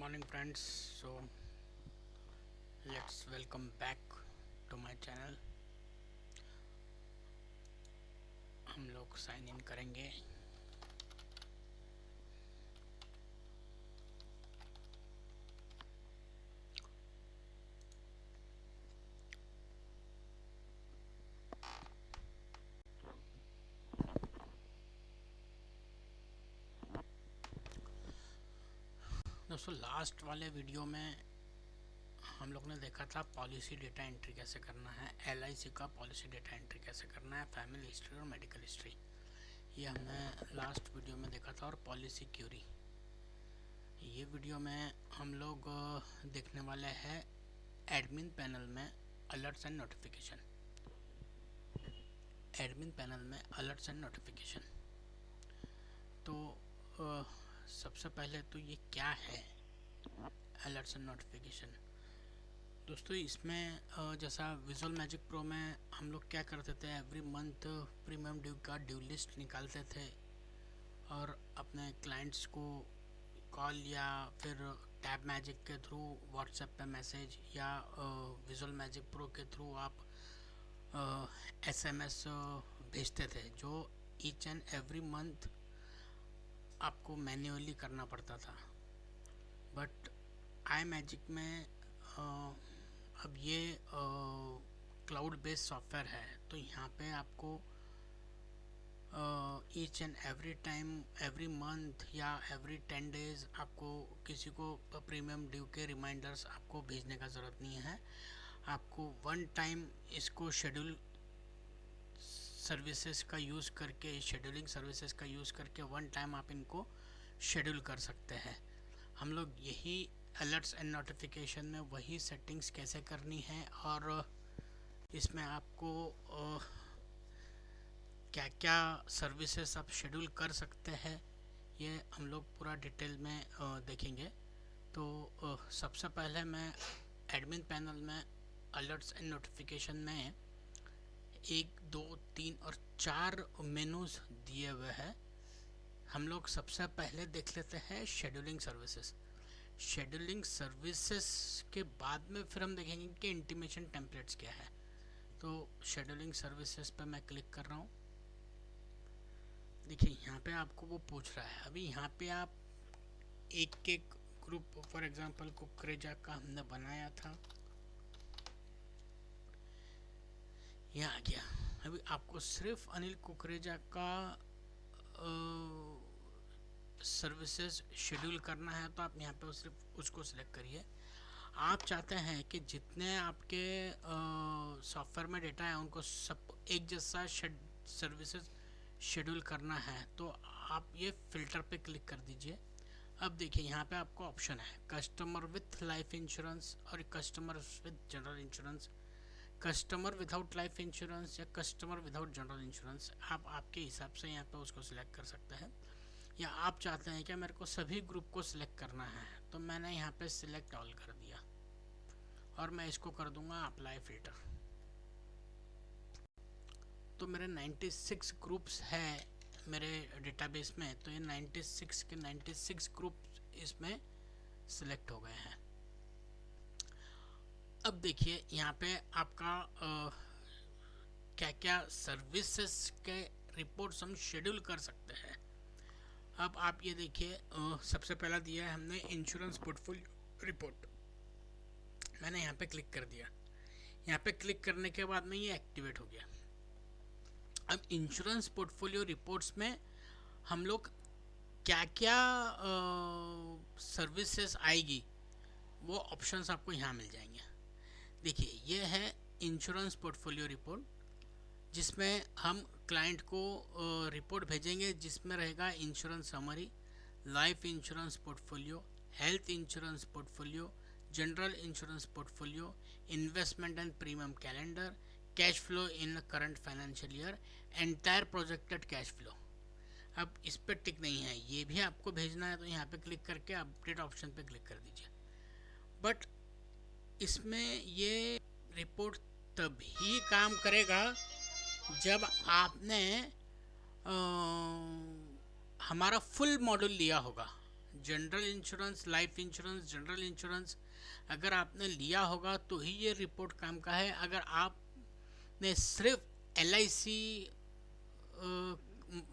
morning friends. So let's welcome back to my channel. हम लोग sign in करेंगे. दोस्तों लास्ट वाले वीडियो में हम लोग ने देखा था पॉलिसी डेटा एंट्री कैसे करना है, LIC का पॉलिसी डेटा एंट्री कैसे करना है, फैमिली हिस्ट्री और मेडिकल हिस्ट्री, ये हमने लास्ट वीडियो में देखा था. और पॉलिसी क्यूरी, ये वीडियो में हम लोग देखने वाले हैं एडमिन पैनल में alerts and notification. Admin panel में अलर्ट्स एंड नोटिफिकेशन. तो सबसे पहले तो ये क्या है अलर्ट्स एंड नोटिफिकेशन. दोस्तों इसमें जैसा विजुअल मैजिक प्रो में हम लोग क्या करते थे, एवरी मंथ प्रीमियम ड्यू का ड्यू लिस्ट निकालते थे और अपने क्लाइंट्स को कॉल या फिर टैब मैजिक के थ्रू व्हाट्सएप पे मैसेज या विजुअल मैजिक प्रो के थ्रू आप SMS भेजते थे, जो ईच एंड एवरी मंथ आपको मैन्युअली करना पड़ता था. बट आई मैजिक में अब ये क्लाउड बेस्ड सॉफ्टवेयर है, तो यहाँ पे आपको each and every time, every month या एवरी 10 डेज आपको किसी को प्रीमियम ड्यू के रिमाइंडर्स आपको भेजने का ज़रूरत नहीं है. आपको वन टाइम इसको शेड्यूल सर्विसेज का यूज़ करके, शेड्यूलिंग सर्विसेज का यूज़ करके वन टाइम आप इनको शेड्यूल कर सकते हैं. हम लोग यही अलर्ट्स एंड नोटिफिकेशन में वही सेटिंग्स कैसे करनी है और इसमें आपको क्या क्या सर्विसेज आप शेड्यूल कर सकते हैं, ये हम लोग पूरा डिटेल में देखेंगे. तो सबसे पहले मैं एडमिन पैनल में अलर्ट्स एंड नोटिफिकेशन में 1, 2, 3 और 4 मेनूज दिए हुए हैं. हम लोग सबसे पहले देख लेते हैं शेड्यूलिंग सर्विसेज. शेड्यूलिंग सर्विसेज के बाद में फिर हम देखेंगे कि इंटीमेशन टेम्पलेट्स क्या है. तो शेड्यूलिंग सर्विसेज पे मैं क्लिक कर रहा हूँ. देखिए यहाँ पे आपको वो पूछ रहा है. अभी यहाँ पे आप एक एक ग्रुप, फॉर एग्जांपल कुकरेजा का हमने बनाया था, यहाँ आ गया. अभी आपको सिर्फ अनिल कुकरेजा का सर्विसेज शेड्यूल करना है, तो आप यहाँ पे सिर्फ उसको सिलेक्ट करिए. आप चाहते हैं कि जितने आपके सॉफ्टवेयर में डेटा है उनको सब एक जैसा सर्विसेज शेड्यूल करना है, तो आप ये फ़िल्टर पे क्लिक कर दीजिए. अब देखिए यहाँ पे आपको ऑप्शन है कस्टमर विथ लाइफ इंश्योरेंस और customer with general insurance, customer without life insurance या कस्टमर विदाउट जनरल इंश्योरेंस. आप आपके हिसाब से यहाँ पे उसको सिलेक्ट कर सकते हैं. या आप चाहते हैं कि मेरे को सभी ग्रुप को सिलेक्ट करना है, तो मैंने यहाँ पे सिलेक्ट ऑल कर दिया और मैं इसको कर दूंगा अप्लाई फिल्टर. तो मेरे 96 ग्रुप्स है मेरे डेटाबेस में, तो ये 96 के 96 ग्रुप इसमें सिलेक्ट हो गए हैं. अब देखिए यहाँ पे आपका क्या क्या सर्विसेज के रिपोर्ट्स हम शेड्यूल कर सकते हैं. अब आप ये देखिए सबसे पहला दिया है हमने इंश्योरेंस पोर्टफोलियो रिपोर्ट. मैंने यहाँ पे क्लिक कर दिया. यहाँ पे क्लिक करने के बाद में ये एक्टिवेट हो गया. अब इंश्योरेंस पोर्टफोलियो रिपोर्ट्स में हम लोग क्या क्या सर्विसेज आएगी वो ऑप्शंस आपको यहाँ मिल जाएंगे. देखिए ये है इंश्योरेंस पोर्टफोलियो रिपोर्ट, जिसमें हम क्लाइंट को रिपोर्ट भेजेंगे जिसमें रहेगा insurance summary, life insurance portfolio, health insurance portfolio, general insurance portfolio, investment and premium calendar, cash flow in current financial year, entire projected cash flow. अब इस पर टिक नहीं है, ये भी आपको भेजना है, तो यहाँ पे क्लिक करके अपडेट ऑप्शन पे क्लिक कर दीजिए. बट इसमें ये रिपोर्ट तभी काम करेगा जब आपने हमारा फुल मॉड्यूल लिया होगा. General insurance, life insurance, general insurance अगर आपने लिया होगा तो ही ये रिपोर्ट काम का है। अगर आपने सिर्फ LIC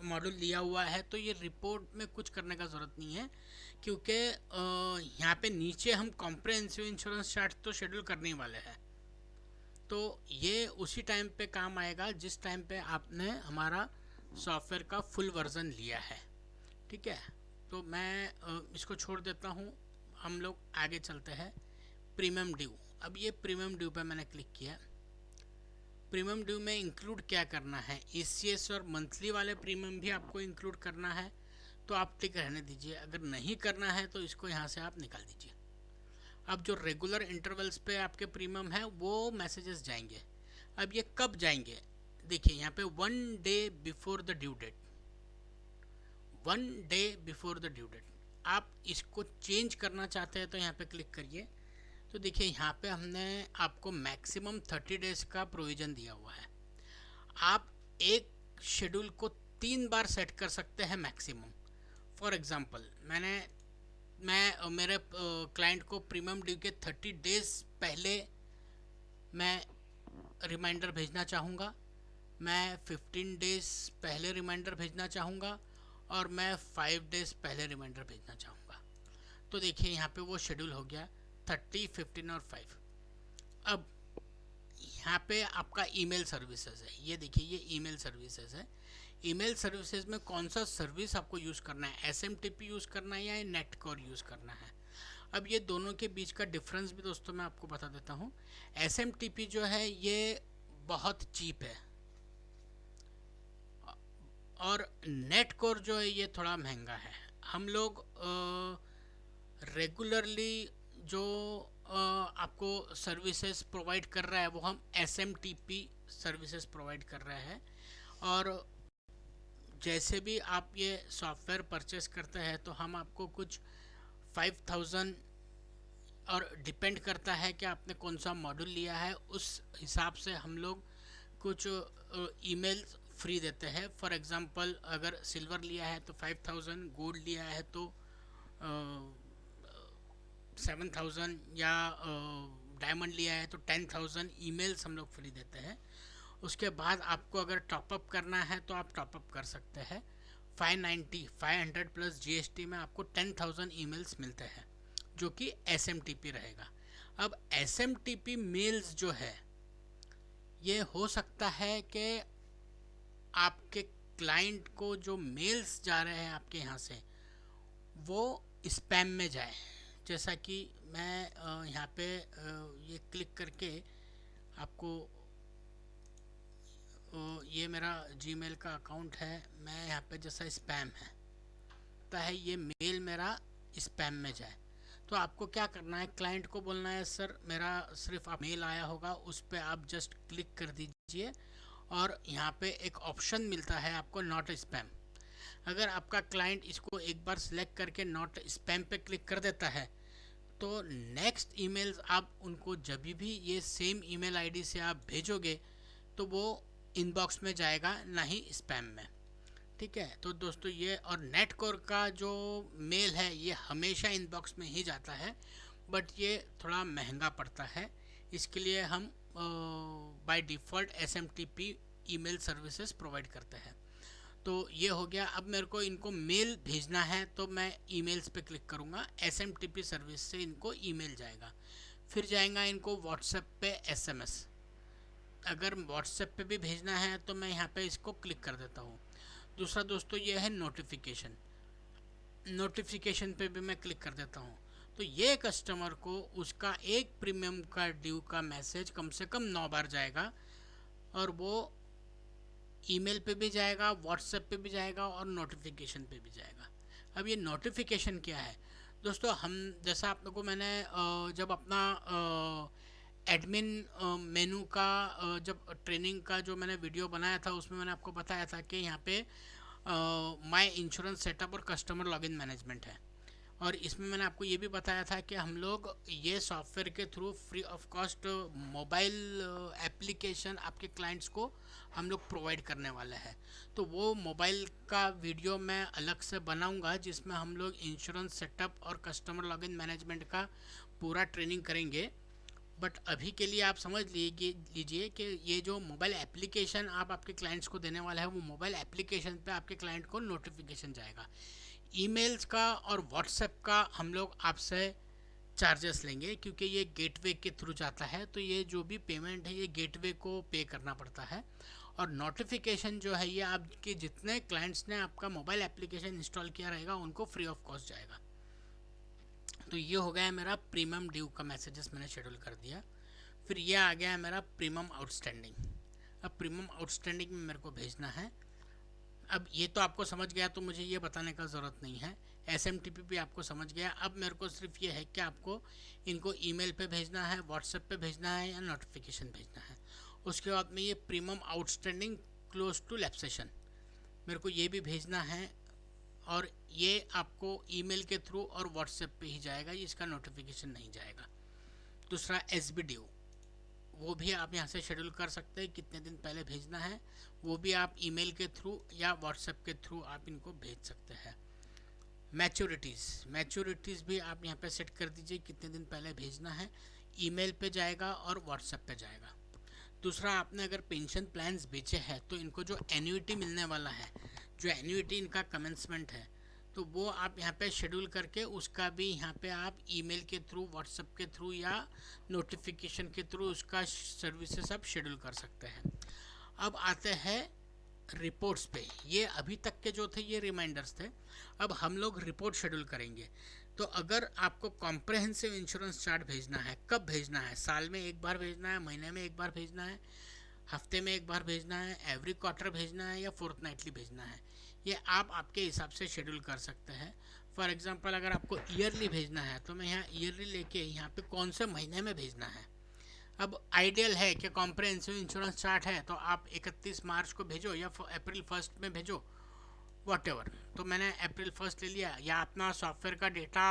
मॉड्यूल लिया हुआ है तो ये रिपोर्ट में कुछ करने का ज़रूरत नहीं है, क्योंकि यहाँ पे नीचे हम कॉम्प्रिहेंसिव इंश्योरेंस चार्ट तो शेड्यूल करने ही वाले हैं। तो ये उसी टाइम पे काम आएगा जिस टाइम पे आपने हमारा सॉफ्टवेयर का फुल वर्जन लिया है। ठीक है, तो मैं इसको छोड़ देता हूँ, हम लोग आगे चलते हैं। Premium due. अब ये प्रीमियम ड्यू पे मैंने क्लिक किया। प्रीमियम ड्यू में इंक्लूड क्या करना है, ECS और मंथली वाले प्रीमियम भी आपको इंक्लूड करना है तो आप टिक रहने दीजिए। अगर नहीं करना है तो इसको यहाँ से आप निकाल दीजिए। अब जो रेगुलर इंटरवल्स पे आपके प्रीमियम है वो मैसेजेस जाएंगे। अब ये कब जाएंगे, देखिए यहाँ पे 1 day before the due date, 1 day before the due date. आप इसको चेंज करना चाहते हैं तो यहाँ पे क्लिक करिए। तो देखिए यहाँ पे हमने आपको मैक्सिमम 30 डेज का प्रोविज़न दिया हुआ है। आप एक शेड्यूल को 3 बार सेट कर सकते हैं मैक्सिमम। फॉर एग्ज़ाम्पल मैं मेरे क्लाइंट को प्रीमियम ड्यू के 30 डेज पहले मैं रिमाइंडर भेजना चाहूँगा, मैं 15 डेज पहले रिमाइंडर भेजना चाहूँगा और मैं 5 डेज पहले रिमाइंडर भेजना चाहूँगा। तो देखिए यहाँ पे वो शेड्यूल हो गया 30, 15 और 5। अब यहाँ पे आपका ईमेल सर्विसेज है, ये देखिए ये ईमेल सर्विसेज है। ईमेल सर्विसेज में कौन सा सर्विस आपको यूज़ करना है, SMTP यूज़ करना है या नेटकोर यूज़ करना है। अब ये दोनों के बीच का डिफरेंस भी दोस्तों मैं आपको बता देता हूँ। SMTP जो है ये बहुत चीप है और नेटकोर जो है ये थोड़ा महंगा है। हम लोग रेगुलरली जो आपको सर्विसेज प्रोवाइड कर रहा है वो हम SMTP सर्विसेज प्रोवाइड कर रहे हैं। और जैसे भी आप ये सॉफ्टवेयर परचेस करते हैं तो हम आपको कुछ 5000 और डिपेंड करता है कि आपने कौन सा मॉड्यूल लिया है, उस हिसाब से हम लोग कुछ ईमेल फ्री देते हैं। फॉर एग्ज़ाम्पल अगर सिल्वर लिया है तो 5000, गोल्ड लिया है तो 7000 या डायमंड लिया है तो 10,000 ईमेल्स हम लोग फ्री देते हैं। उसके बाद आपको अगर टॉपअप करना है तो आप टॉपअप कर सकते हैं। 500 प्लस GST में आपको 10,000 ईमेल्स मिलते हैं जो कि SMTP रहेगा। अब SMTP मेल्स जो है ये हो सकता है कि आपके क्लाइंट को जो मेल्स जा रहे हैं आपके यहाँ से वो स्पैम में जाए। जैसा कि मैं यहाँ पे ये क्लिक करके आपको ये मेरा जीमेल का अकाउंट है, मैं यहाँ पे जैसा स्पैम है तो है ये मेल मेरा स्पैम में जाए तो आपको क्या करना है, क्लाइंट को बोलना है सर मेरा सिर्फ आप मेल आया होगा, उस पर आप जस्ट क्लिक कर दीजिए और यहाँ पे एक ऑप्शन मिलता है आपको नॉट स्पैम। अगर आपका क्लाइंट इसको एक बार सिलेक्ट करके नॉट स्पैम पे क्लिक कर देता है तो नेक्स्ट ईमेल्स आप उनको जब भी ये सेम ईमेल आईडी से आप भेजोगे तो वो इनबॉक्स में जाएगा, ना ही स्पैम में। ठीक है, तो दोस्तों ये और नेटकोर का जो मेल है ये हमेशा इनबॉक्स में ही जाता है, बट ये थोड़ा महंगा पड़ता है। इसके लिए हम by default SMTP email services provide करते हैं। तो ये हो गया। अब मेरे को इनको मेल भेजना है तो मैं ईमेल्स पे क्लिक करूँगा, SMTP सर्विस से इनको ईमेल जाएगा, फिर जाएगा इनको व्हाट्सएप पे SMS। अगर व्हाट्सएप पे भी भेजना है तो मैं यहाँ पे इसको क्लिक कर देता हूँ। दूसरा दोस्तों ये है नोटिफिकेशन, नोटिफिकेशन पे भी मैं क्लिक कर देता हूँ। तो ये कस्टमर को उसका एक प्रीमियम का ड्यू का मैसेज कम से कम 9 बार जाएगा और वो ईमेल पे भी जाएगा, व्हाट्सएप पे भी जाएगा और नोटिफिकेशन पे भी जाएगा। अब ये नोटिफिकेशन क्या है दोस्तों, हम जैसा आप लोगों को मैंने जब अपना एडमिन मेनू का जब ट्रेनिंग का जो मैंने वीडियो बनाया था उसमें मैंने आपको बताया था कि यहाँ पे माय इंश्योरेंस सेटअप और कस्टमर लॉगिन मैनेजमेंट है और इसमें मैंने आपको ये भी बताया था कि हम लोग ये सॉफ्टवेयर के through free of cost mobile application आपके क्लाइंट्स को हम लोग प्रोवाइड करने वाले हैं। तो वो मोबाइल का वीडियो मैं अलग से बनाऊंगा जिसमें हम लोग इंश्योरेंस सेटअप और कस्टमर लॉगिन मैनेजमेंट का पूरा ट्रेनिंग करेंगे। बट अभी के लिए आप समझ लीजिए कि ये जो मोबाइल एप्लीकेशन आप आपके क्लाइंट्स को देने वाला है, वो मोबाइल एप्लीकेशन पे आपके क्लाइंट को नोटिफिकेशन जाएगा। ईमेल्स का और व्हाट्सएप का हम लोग आपसे चार्जेस लेंगे, क्योंकि ये गेटवे के थ्रू जाता है, तो ये जो भी पेमेंट है ये गेटवे को पे करना पड़ता है। और नोटिफिकेशन जो है ये आपके जितने क्लाइंट्स ने आपका मोबाइल एप्लीकेशन इंस्टॉल किया रहेगा उनको फ्री ऑफ कॉस्ट जाएगा। तो ये हो गया है मेरा प्रीमियम ड्यू का मैसेजेस मैंने शेड्यूल कर दिया। फिर ये आ गया है मेरा प्रीमियम आउटस्टैंडिंग। अब प्रीमियम आउटस्टैंडिंग में मेरे को भेजना है। अब ये तो आपको समझ गया, तो मुझे ये बताने का ज़रूरत नहीं है। SMTP भी आपको समझ गया। अब मेरे को सिर्फ ये है कि आपको इनको ईमेल पे भेजना है, व्हाट्सएप पे भेजना है या नोटिफिकेशन भेजना है। उसके बाद में ये premium outstanding close to lapsation मेरे को ये भी भेजना है, और ये आपको ईमेल के थ्रू और व्हाट्सएप पे ही जाएगा, इसका नोटिफिकेशन नहीं जाएगा। दूसरा SB ड्यू, वो भी आप यहाँ से शेड्यूल कर सकते हैं, कितने दिन पहले भेजना है वो भी आप ईमेल के थ्रू या व्हाट्सएप के थ्रू आप इनको भेज सकते हैं। मैच्योरिटीज़ भी आप यहाँ पे सेट कर दीजिए, कितने दिन पहले भेजना है, ईमेल पे जाएगा और व्हाट्सएप पे जाएगा। दूसरा, आपने अगर पेंशन प्लान्स बेचे हैं तो इनको जो एन्युइटी मिलने वाला है, जो एन्युइटी इनका कमेंसमेंट है, तो वो आप यहाँ पे शेड्यूल करके उसका भी यहाँ पे आप ईमेल के थ्रू, व्हाट्सएप के थ्रू या नोटिफिकेशन के थ्रू उसका सर्विसेज आप शेड्यूल कर सकते हैं। अब आते हैं रिपोर्ट्स पे। ये अभी तक के जो थे ये रिमाइंडर्स थे, अब हम लोग रिपोर्ट शेड्यूल करेंगे। तो अगर आपको कॉम्प्रहेंसिव इंश्योरेंस चार्ट भेजना है, कब भेजना है? साल में एक बार भेजना है, महीने में एक बार भेजना है, हफ्ते में एक बार भेजना है, एवरी क्वार्टर भेजना है या फोर्थनाइटली भेजना है, ये आप आपके हिसाब से शेड्यूल कर सकते हैं। फॉर एग्जांपल अगर आपको ईयरली भेजना है तो मैं यहाँ ईयरली लेके यहाँ पे कौन से महीने में भेजना है। अब आइडियल है कि कॉम्प्रहेंसिव इंश्योरेंस चार्ट है तो आप 31 मार्च को भेजो या अप्रैल 1 में भेजो, वॉटेवर। तो मैंने अप्रैल 1 ले लिया। या अपना सॉफ्टवेयर का डेटा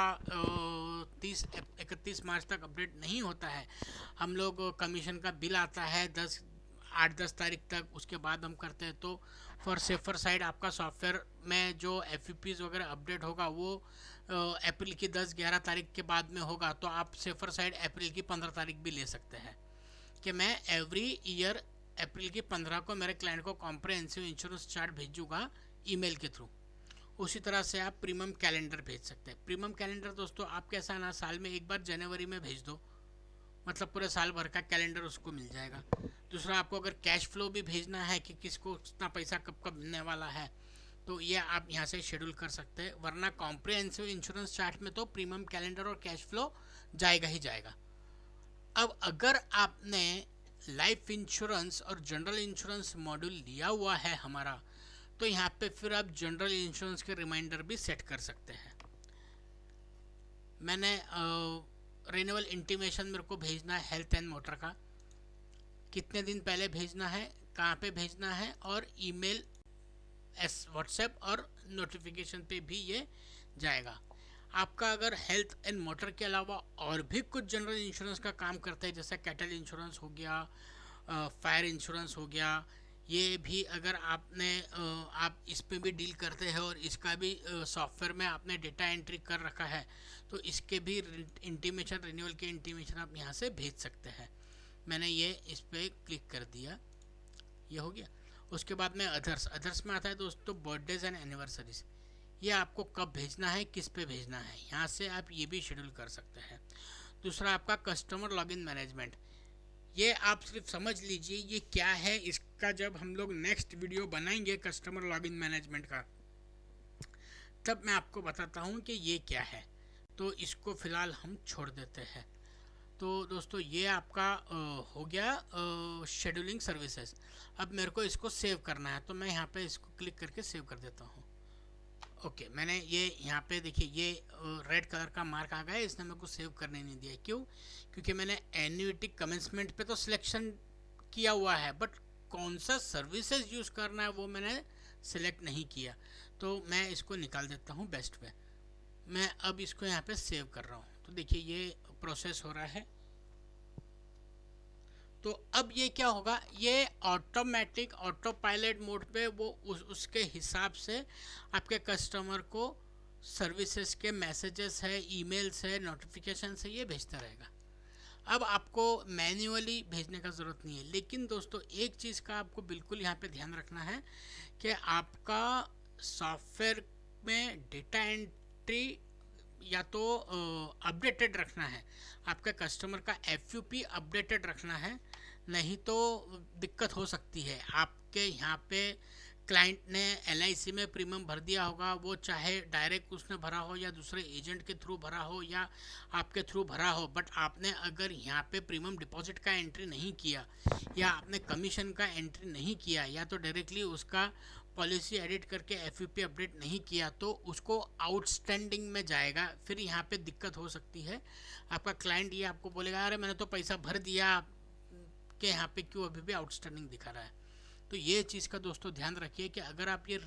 31 मार्च तक अपडेट नहीं होता है, हम लोग कमीशन का बिल आता है 8-10 तारीख तक, उसके बाद हम करते हैं। तो फॉर सेफर साइड आपका सॉफ्टवेयर में जो FUPs वगैरह अपडेट होगा वो अप्रैल की 10-11 तारीख के बाद में होगा, तो आप सेफर साइड अप्रैल की 15 तारीख भी ले सकते हैं कि मैं एवरी ईयर अप्रैल की 15 को मेरे क्लाइंट को कॉम्प्रहेंसिव इंश्योरेंस चार्ट भेजूंगा ईमेल के थ्रू। उसी तरह से आप प्रीमियम कैलेंडर भेज सकते हैं। प्रीमियम कैलेंडर दोस्तों आप कैसा ना साल में एक बार जनवरी में भेज दो, मतलब पूरे साल भर का कैलेंडर उसको मिल जाएगा। दूसरा, आपको अगर कैश फ्लो भी भेजना है कि किसको कितना पैसा कब कब मिलने वाला है, तो ये आप यहाँ से शेड्यूल कर सकते हैं। वरना कॉम्प्रहेंसिव इंश्योरेंस चार्ट में तो प्रीमियम कैलेंडर और कैश फ्लो जाएगा ही जाएगा। अब अगर आपने लाइफ इंश्योरेंस और जनरल इंश्योरेंस मॉड्यूल लिया हुआ है हमारा, तो यहाँ पे फिर आप जनरल इंश्योरेंस के रिमाइंडर भी सेट कर सकते हैं। मैंने रिन्यूअल इंटीमेशन मेरे को भेजना है हेल्थ एंड मोटर का, कितने दिन पहले भेजना है, कहाँ पे भेजना है, और ईमेल, व्हाट्सएप और नोटिफिकेशन पे भी ये जाएगा। आपका अगर हेल्थ एंड मोटर के अलावा और भी कुछ जनरल इंश्योरेंस का काम करता है, जैसे कैटल इंश्योरेंस हो गया, फायर इंश्योरेंस हो गया, ये भी अगर आपने आप इस पे भी डील करते हैं और इसका भी सॉफ्टवेयर में आपने डेटा एंट्री कर रखा है, तो इसके भी इंटीमेशन, रिन्यूअल के इंटीमेशन आप यहाँ से भेज सकते हैं। मैंने ये इस पर क्लिक कर दिया, ये हो गया। उसके बाद में अदर्स में आता है दोस्तों बर्थडेज एंड एनिवर्सरीज। ये आपको कब भेजना है, किस पे भेजना है, यहाँ से आप ये भी शेड्यूल कर सकते हैं। दूसरा आपका कस्टमर लॉगिन मैनेजमेंट, ये आप सिर्फ समझ लीजिए ये क्या है। इसका जब हम लोग नेक्स्ट वीडियो बनाएंगे कस्टमर लॉगिन मैनेजमेंट का, तब मैं आपको बताता हूँ कि ये क्या है। तो इसको फ़िलहाल हम छोड़ देते हैं। तो दोस्तों ये आपका हो गया शेड्यूलिंग सर्विसेज। अब मेरे को इसको सेव करना है, तो मैं यहाँ पे इसको क्लिक करके सेव कर देता हूँ। ओके, मैंने ये यहाँ पे देखिए ये रेड कलर का मार्क आ गया है, इसने मेरे को सेव करने नहीं दिया। क्यों? क्योंकि मैंने एन्युइटी कमेंसमेंट पे तो सिलेक्शन किया हुआ है, बट कौन सा सर्विसेज यूज़ करना है वो मैंने सिलेक्ट नहीं किया। तो मैं इसको निकाल देता हूँ बेस्ट पे। मैं अब इसको यहाँ पे सेव कर रहा हूँ। तो देखिए ये प्रोसेस हो रहा है। तो अब ये क्या होगा, ये ऑटोमेटिक ऑटो पायलट मोड पे वो उसके हिसाब से आपके कस्टमर को सर्विसेज के मैसेजेस है, ईमेल्स है, नोटिफिकेशन है, ये भेजता रहेगा। अब आपको मैन्युअली भेजने का ज़रूरत नहीं है। लेकिन दोस्तों एक चीज़ का आपको बिल्कुल यहाँ पे ध्यान रखना है कि आपका सॉफ्टवेयर में डेटा एंट्री या तो अपडेटेड रखना है, आपका कस्टमर का FUP अपडेटेड रखना है, नहीं तो दिक्कत हो सकती है। आपके यहाँ पे क्लाइंट ने LIC में प्रीमियम भर दिया होगा, वो चाहे डायरेक्ट उसने भरा हो या दूसरे एजेंट के थ्रू भरा हो या आपके थ्रू भरा हो, बट आपने अगर यहाँ पे प्रीमियम डिपॉजिट का एंट्री नहीं किया या आपने कमीशन का एंट्री नहीं किया या तो डायरेक्टली उसका पॉलिसी एडिट करके FUP अपडेट नहीं किया, तो उसको आउटस्टैंडिंग में जाएगा। फिर यहाँ पे दिक्कत हो सकती है। आपका क्लाइंट ये आपको बोलेगा अरे मैंने तो पैसा भर दिया, के यहाँ पे क्यों अभी भी आउटस्टैंडिंग दिखा रहा है। तो ये चीज़ का दोस्तों ध्यान रखिए कि अगर आप ये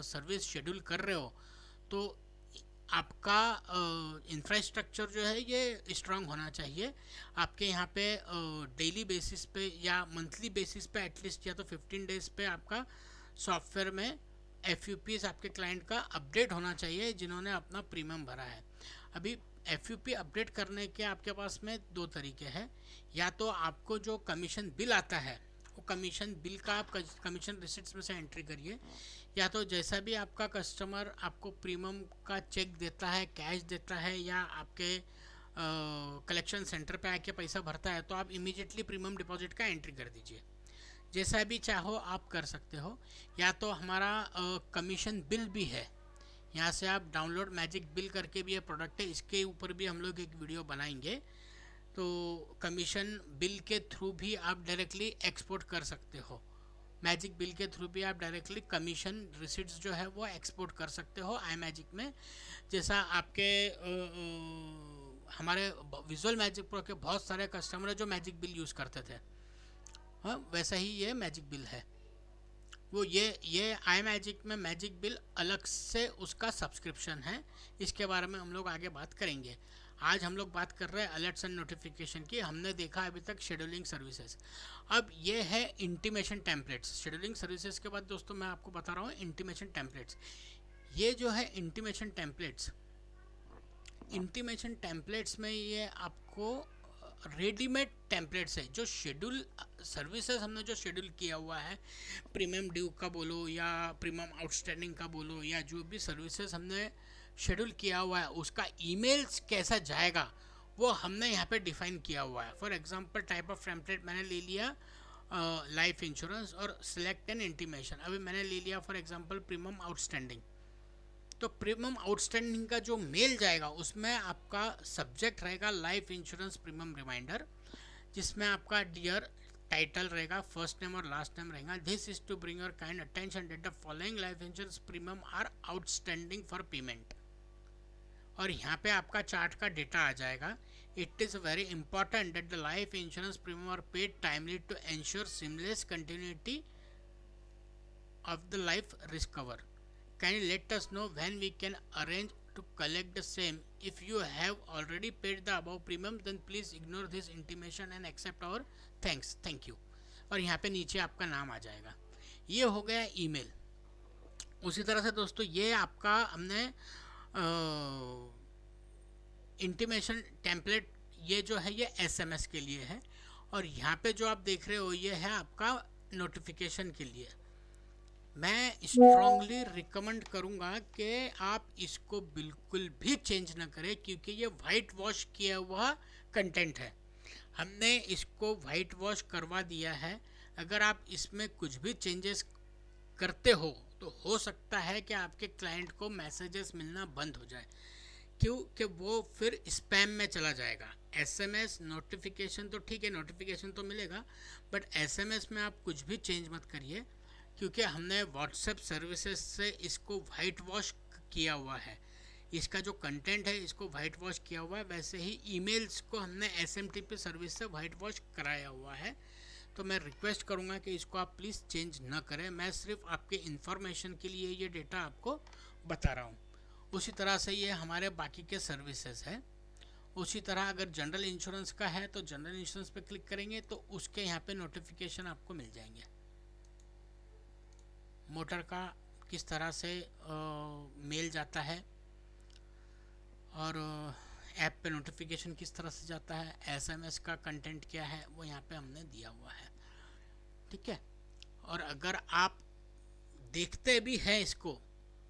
सर्विस शेड्यूल कर रहे हो तो आपका इंफ्रास्ट्रक्चर जो है ये स्ट्रांग होना चाहिए। आपके यहाँ पे डेली बेसिस पे या मंथली बेसिस पे एटलीस्ट या तो 15 डेज पे आपका सॉफ्टवेयर में FUPs आपके क्लाइंट का अपडेट होना चाहिए जिन्होंने अपना प्रीमियम भरा है। अभी FUP अपडेट करने के आपके पास में दो तरीके हैं। या तो आपको जो कमीशन बिल आता है वो कमीशन बिल का आप कमीशन रिसिट्स में से एंट्री करिए, या तो जैसा भी आपका कस्टमर आपको प्रीमियम का चेक देता है, कैश देता है या आपके कलेक्शन सेंटर पे आके पैसा भरता है, तो आप इमीडिएटली प्रीमियम डिपॉजिट का एंट्री कर दीजिए। जैसा भी चाहो आप कर सकते हो। या तो हमारा कमीशन बिल भी है, यहाँ से आप डाउनलोड मैजिक बिल करके भी ये प्रोडक्ट है, इसके ऊपर भी हम लोग एक वीडियो बनाएंगे। तो कमीशन बिल के थ्रू भी आप डायरेक्टली एक्सपोर्ट कर सकते हो। मैजिक बिल के थ्रू भी आप डायरेक्टली कमीशन रिसिट्स जो है वो एक्सपोर्ट कर सकते हो iMagic में। जैसा आपके हमारे विजुअल मैजिक प्रो के बहुत सारे कस्टमर है जो मैजिक बिल यूज़ करते थे, हाँ वैसा ही ये मैजिक बिल है। वो ये iMagic में मैजिक बिल अलग से उसका सब्सक्रिप्शन है, इसके बारे में हम लोग आगे बात करेंगे। आज हम लोग बात कर रहे हैं अलर्ट्स एंड नोटिफिकेशन की। हमने देखा अभी तक शेड्यूलिंग सर्विसेज। अब ये है इंटीमेशन टेम्पलेट्स। शेड्यूलिंग सर्विसेज के बाद दोस्तों मैं आपको बता रहा हूँ इंटीमेशन टेम्पलेट्स। ये जो है इंटीमेशन टेम्पलेट्स में ये आपको रेडीमेड टेम्पलेट्स है। जो शेड्यूल सर्विसेज हमने जो शेड्यूल किया हुआ है, प्रीमियम ड्यू का बोलो या प्रीमियम आउटस्टैंडिंग का बोलो, या जो भी सर्विसेज हमने शेड्यूल किया हुआ है उसका ईमेल्स कैसा जाएगा वो हमने यहाँ पे डिफाइन किया हुआ है। For example type of template मैंने ले लिया लाइफ इंश्योरेंस और सिलेक्ट एन इंटीमेशन। अभी मैंने ले लिया फॉर एग्जांपल प्रीमियम आउटस्टैंडिंग। तो प्रीमियम आउटस्टैंडिंग का जो मेल जाएगा उसमें आपका सब्जेक्ट रहेगा लाइफ इंश्योरेंस प्रीमियम रिमाइंडर, जिसमें आपका डियर टाइटल रहेगा, फर्स्ट नेम और लास्ट नेम रहेगा। This is to bring your kind attention that the following life insurance premium are outstanding for payment. और यहाँ पे आपका चार्ट का डेटा आ जाएगा। It is very important that the life insurance premium are paid timely to ensure seamless continuity of the life risk cover. Kindly let us know when we can arrange to collect the same. If you have already paid the above premium, then please ignore this intimation and accept our thanks. Thank you. और यहाँ पे नीचे आपका नाम आ जाएगा। ये हो गया ईमेल। उसी तरह से दोस्तों ये आपका हमने इंटीमेशन टेम्पलेट ये जो है ये SMS के लिए है, और यहाँ पे जो आप देख रहे हो ये है आपका नोटिफिकेशन के लिए। मैं स्ट्रांगली रिकमेंड करूँगा कि आप इसको बिल्कुल भी चेंज ना करें, क्योंकि ये वाइट वॉश किया हुआ कंटेंट है। हमने इसको वाइट वॉश करवा दिया है। अगर आप इसमें कुछ भी चेंजेस करते हो तो हो सकता है कि आपके क्लाइंट को मैसेजेस मिलना बंद हो जाए, क्योंकि वो फिर स्पैम में चला जाएगा। SMS नोटिफिकेशन तो ठीक है, नोटिफिकेशन तो मिलेगा, बट SMS में आप कुछ भी चेंज मत करिए, क्योंकि हमने व्हाट्सएप सर्विसेज से इसको वाइट वॉश किया हुआ है। इसका जो कंटेंट है इसको वाइट वॉश किया हुआ है। वैसे ही ईमेल्स को हमने SMTP सर्विस से वाइट वॉश कराया हुआ है। तो मैं रिक्वेस्ट करूँगा कि इसको आप प्लीज़ चेंज ना करें। मैं सिर्फ आपके इंफॉर्मेशन के लिए ये डेटा आपको बता रहा हूँ। उसी तरह से ये हमारे बाकी के सर्विसेज है। उसी तरह अगर जनरल इंश्योरेंस का है तो जनरल इंश्योरेंस पे क्लिक करेंगे तो उसके यहाँ पे नोटिफिकेशन आपको मिल जाएंगे। मोटर का किस तरह से मेल जाता है और ऐप पे नोटिफिकेशन किस तरह से जाता है, एसएमएस का कंटेंट क्या है, वो यहाँ पे हमने दिया हुआ है। ठीक है। और अगर आप देखते भी हैं इसको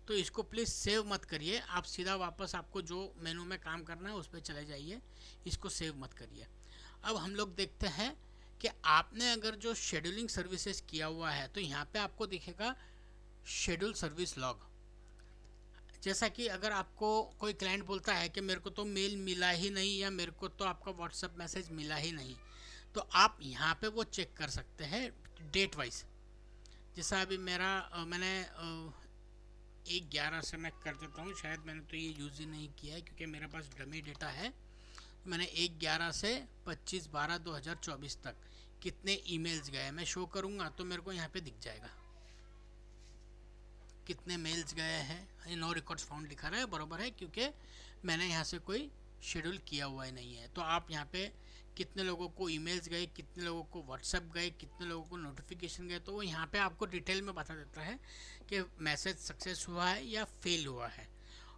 तो इसको प्लीज़ सेव मत करिए, आप सीधा वापस आपको जो मेनू में काम करना है उस पर चले जाइए, इसको सेव मत करिए। अब हम लोग देखते हैं कि आपने अगर जो शेड्यूलिंग सर्विसेज किया हुआ है तो यहाँ पे आपको दिखेगा शेड्यूल सर्विस लॉग। जैसा कि अगर आपको कोई क्लाइंट बोलता है कि मेरे को तो मेल मिला ही नहीं या मेरे को तो आपका व्हाट्सएप मैसेज मिला ही नहीं, तो आप यहाँ पे वो चेक कर सकते हैं डेट वाइज। जैसा अभी मैंने 1/11 से मैं कर देता हूँ, शायद मैंने तो ये यूज़ ही नहीं किया है क्योंकि मेरे पास डमी डेटा है। मैंने 1/11 से 25/12/2024 तक कितने ईमेल्स गए मैं शो करूँगा तो मेरे को यहाँ पे दिख जाएगा कितने मेल्स गए हैं। नो रिकॉर्ड्स फाउंड लिखा रहा है, बराबर है, क्योंकि मैंने यहाँ से कोई शेड्यूल किया हुआ ही नहीं है। तो आप यहाँ पे कितने लोगों को ईमेल्स गए, कितने लोगों को व्हाट्सएप गए, कितने लोगों को नोटिफिकेशन गए, तो वो यहाँ पे आपको डिटेल में बता देता है कि मैसेज सक्सेस हुआ है या फेल हुआ है।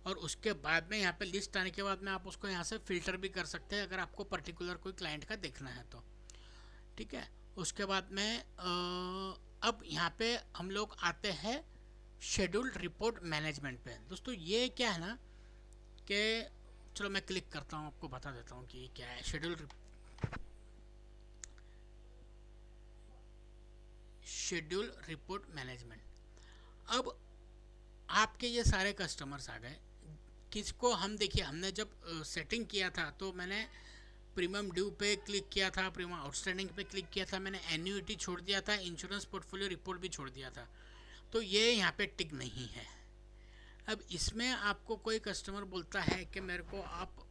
और उसके बाद में यहाँ पे लिस्ट आने के बाद में आप उसको यहाँ से फ़िल्टर भी कर सकते हैं अगर आपको पर्टिकुलर कोई क्लाइंट का देखना है तो। ठीक है। उसके बाद में अब यहाँ पे हम लोग आते हैं शेड्यूल रिपोर्ट मैनेजमेंट पे। दोस्तों ये क्या है ना कि चलो मैं क्लिक करता हूँ, आपको बता देता हूँ कि ये क्या है शेड्यूल रिपोर्ट मैनेजमेंट। अब आपके ये सारे कस्टमर्स आ गए, किसको हम देखिए हमने जब सेटिंग किया था तो मैंने प्रीमियम ड्यू पे क्लिक किया था, प्रीमियम आउटस्टैंडिंग पे क्लिक किया था, मैंने एन्युइटी छोड़ दिया था, इंश्योरेंस पोर्टफोलियो रिपोर्ट भी छोड़ दिया था, तो ये यहाँ पे टिक नहीं है। अब इसमें आपको कोई कस्टमर बोलता है कि मेरे को आप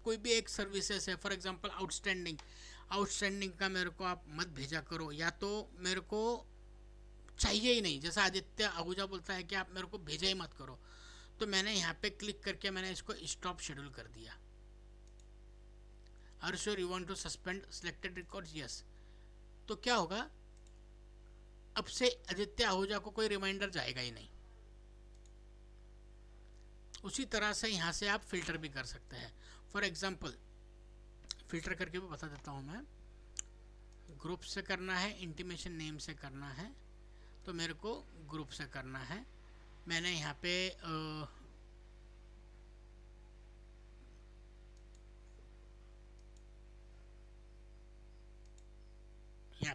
कोई भी एक सर्विसेज है, फॉर एग्जांपल आउटस्टैंडिंग का मेरे को आप मत भेजा करो, या तो मेरे को चाहिए ही नहीं, जैसा आदित्य आहूजा बोलता है कि आप मेरे को भेजा ही मत करो, तो मैंने यहाँ पे क्लिक करके मैंने इसको स्टॉप शेड्यूल कर दिया। Are sure you want to suspend selected records? Yes. तो क्या होगा, अब से आदित्य आहूजा को कोई रिमाइंडर जाएगा ही नहीं। उसी तरह से यहाँ से आप फिल्टर भी कर सकते हैं। फॉर एग्जांपल फिल्टर करके भी बता देता हूँ मैं। ग्रुप से करना है, इंटीमेशन नेम से करना है, तो मेरे को ग्रुप से करना है। मैंने यहाँ पे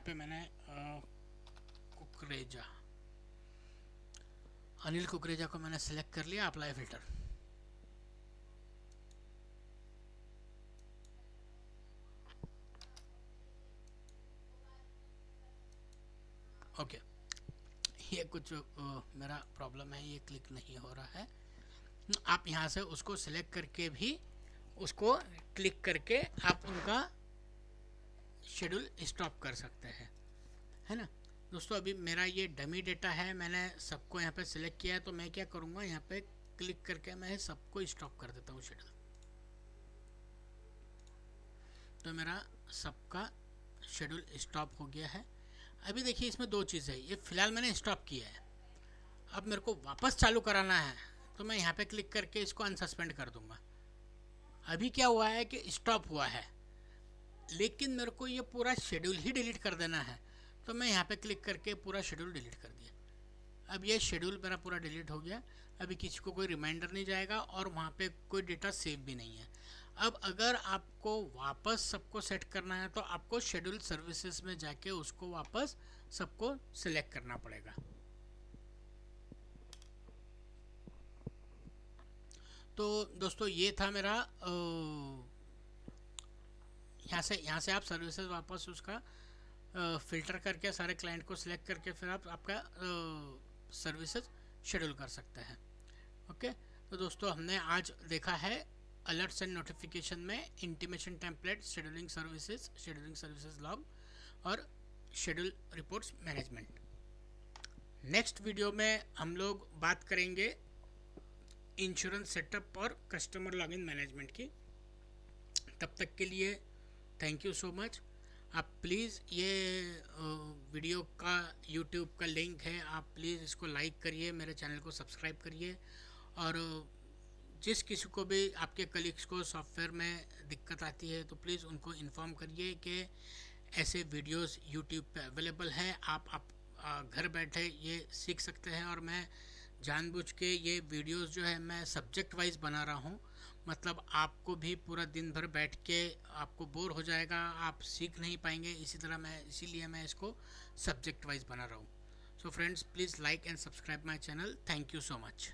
मैंने कुकरेजा, अनिल कुकरेजा को मैंने सेलेक्ट कर लिया, अप्लाई फिल्टर। ओके, ये कुछ मेरा प्रॉब्लम है, ये क्लिक नहीं हो रहा है। आप यहाँ से उसको सिलेक्ट करके भी उसको क्लिक करके आप उनका शेड्यूल स्टॉप कर सकते हैं, है ना। दोस्तों अभी मेरा ये डमी डेटा है, मैंने सबको यहाँ पे सिलेक्ट किया है, तो मैं क्या करूँगा, यहाँ पे क्लिक करके मैं सबको स्टॉप कर देता हूँ शेड्यूल, तो मेरा सबका शेड्यूल स्टॉप हो गया है। अभी देखिए इसमें दो चीज़ है, ये फ़िलहाल मैंने स्टॉप किया है, अब मेरे को वापस चालू कराना है तो मैं यहाँ पे क्लिक करके इसको अनसस्पेंड कर दूँगा। अभी क्या हुआ है कि स्टॉप हुआ है, लेकिन मेरे को ये पूरा शेड्यूल ही डिलीट कर देना है, तो मैं यहाँ पे क्लिक करके पूरा शेड्यूल डिलीट कर दिया। अब ये शेड्यूल मेरा पूरा डिलीट हो गया, अभी किसी को कोई रिमाइंडर नहीं जाएगा और वहाँ पे कोई डेटा सेव भी नहीं है। अब अगर आपको वापस सबको सेट करना है तो आपको शेड्यूल सर्विसेज में जाके उसको वापस सबको सिलेक्ट करना पड़ेगा। तो दोस्तों ये था मेरा यहाँ से आप सर्विसेज वापस उसका फ़िल्टर करके सारे क्लाइंट को सिलेक्ट करके फिर आप आपका सर्विसेज शेड्यूल कर सकते हैं। ओके, तो दोस्तों हमने आज देखा है अलर्ट्स एंड नोटिफिकेशन में intimation template, scheduling services log और schedule reports management. Next video में हम लोग बात करेंगे इंश्योरेंस सेटअप और कस्टमर लॉगिन मैनेजमेंट की। तब तक के लिए थैंक यू सो मच। आप प्लीज़ ये वीडियो का यूट्यूब का लिंक है, आप प्लीज़ इसको लाइक करिए, मेरे चैनल को सब्सक्राइब करिए। और जिस किसी को भी आपके कलीग्स को सॉफ्टवेयर में दिक्कत आती है तो प्लीज़ उनको इन्फॉर्म करिए कि ऐसे वीडियोस यूट्यूब पे अवेलेबल है। आप घर बैठे ये सीख सकते हैं। और मैं जानबूझ के ये वीडियोस जो है मैं सब्जेक्ट वाइज बना रहा हूँ, मतलब आपको भी पूरा दिन भर बैठ के आपको बोर हो जाएगा, आप सीख नहीं पाएंगे। इसीलिए मैं इसको सब्जेक्ट वाइज बना रहा हूँ। So friends, please like and subscribe my channel. Thank you so much.